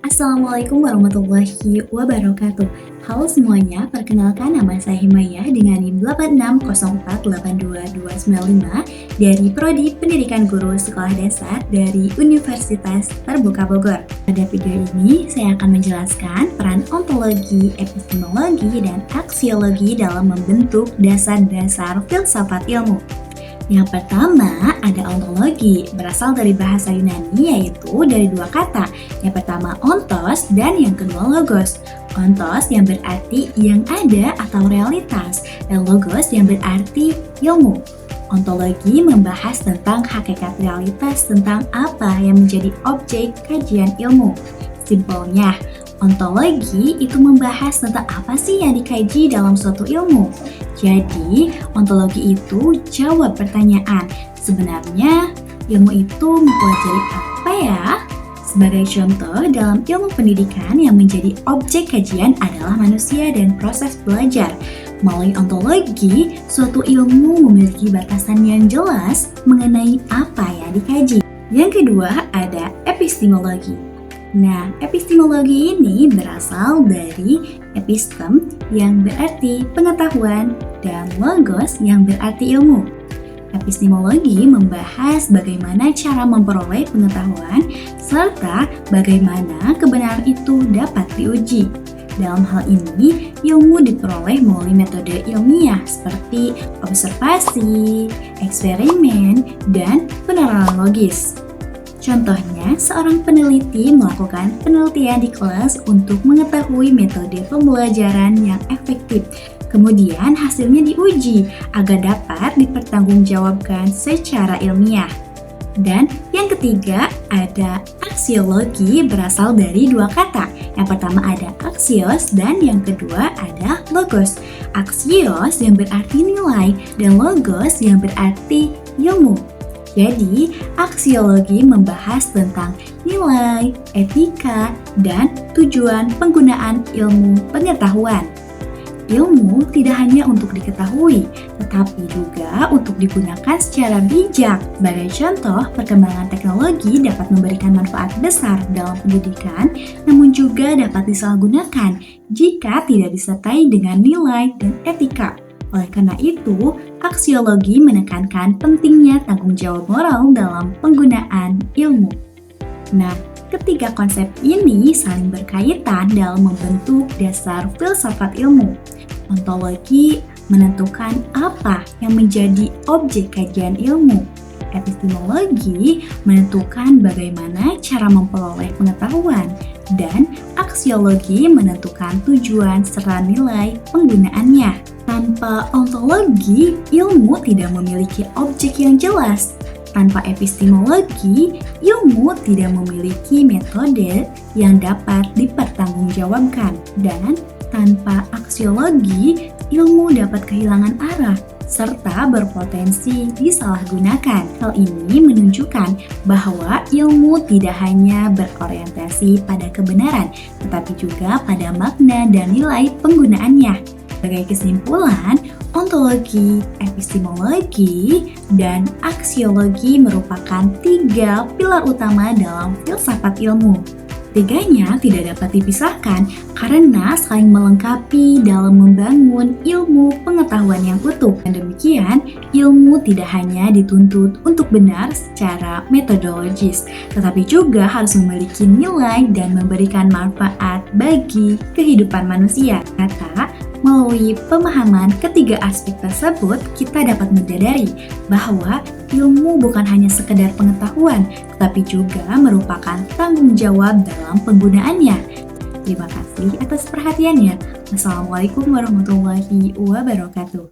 Assalamualaikum warahmatullahi wabarakatuh. Halo semuanya, perkenalkan nama saya Himayah dengan NIM 8604822295 dari Prodi Pendidikan Guru Sekolah Dasar dari Universitas Terbuka Bogor. Pada video ini, saya akan menjelaskan peran ontologi, epistemologi, dan aksiologi dalam membentuk dasar-dasar filsafat ilmu. Yang pertama ada ontologi, berasal dari bahasa Yunani yaitu dari dua kata. Yang pertama ontos dan yang kedua logos. Ontos yang berarti yang ada atau realitas, dan logos yang berarti ilmu. Ontologi membahas tentang hakikat realitas tentang apa yang menjadi objek kajian ilmu. Simpelnya, ontologi itu membahas tentang apa sih yang dikaji dalam suatu ilmu. Jadi, ontologi itu jawab pertanyaan, sebenarnya ilmu itu mempelajari apa ya? Sebagai contoh, dalam ilmu pendidikan yang menjadi objek kajian adalah manusia dan proses belajar. Melalui ontologi, suatu ilmu memiliki batasan yang jelas mengenai apa yang dikaji. Yang kedua, ada epistemologi. Nah, epistemologi ini berasal dari epistem yang berarti pengetahuan dan logos yang berarti ilmu. Epistemologi membahas bagaimana cara memperoleh pengetahuan serta bagaimana kebenaran itu dapat diuji. Dalam hal ini, ilmu diperoleh melalui metode ilmiah seperti observasi, eksperimen, dan penerapan logis. Contohnya, seorang peneliti melakukan penelitian di kelas untuk mengetahui metode pembelajaran yang efektif. Kemudian hasilnya diuji agar dapat dipertanggungjawabkan secara ilmiah. Dan yang ketiga ada aksiologi, berasal dari dua kata. Yang pertama ada aksios dan yang kedua ada logos. Aksios yang berarti nilai dan logos yang berarti ilmu. Jadi, aksiologi membahas tentang nilai, etika, dan tujuan penggunaan ilmu pengetahuan. Ilmu tidak hanya untuk diketahui, tetapi juga untuk digunakan secara bijak. Sebagai contoh, perkembangan teknologi dapat memberikan manfaat besar dalam pendidikan, namun juga dapat disalahgunakan jika tidak disertai dengan nilai dan etika. Oleh karena itu, aksiologi menekankan pentingnya tanggung jawab moral dalam penggunaan ilmu. Nah, ketiga konsep ini saling berkaitan dalam membentuk dasar filsafat ilmu. Ontologi menentukan apa yang menjadi objek kajian ilmu. Epistemologi menentukan bagaimana cara memperoleh pengetahuan, dan aksiologi menentukan tujuan serta nilai penggunaannya. Tanpa ontologi, ilmu tidak memiliki objek yang jelas. Tanpa epistemologi, ilmu tidak memiliki metode yang dapat dipertanggungjawabkan. Dan tanpa aksiologi, ilmu dapat kehilangan arah serta berpotensi disalahgunakan. Hal ini menunjukkan bahwa ilmu tidak hanya berorientasi pada kebenaran, tetapi juga pada makna dan nilai penggunaannya. Sebagai kesimpulan, ontologi, epistemologi, dan aksiologi merupakan tiga pilar utama dalam filsafat ilmu. Tiganya tidak dapat dipisahkan karena saling melengkapi dalam membangun ilmu pengetahuan yang utuh. Dan demikian, ilmu tidak hanya dituntut untuk benar secara metodologis, tetapi juga harus memiliki nilai dan memberikan manfaat bagi kehidupan manusia. Melalui pemahaman ketiga aspek tersebut, kita dapat menyadari bahwa ilmu bukan hanya sekedar pengetahuan, tetapi juga merupakan tanggung jawab dalam penggunaannya. Terima kasih atas perhatiannya. Wassalamualaikum warahmatullahi wabarakatuh.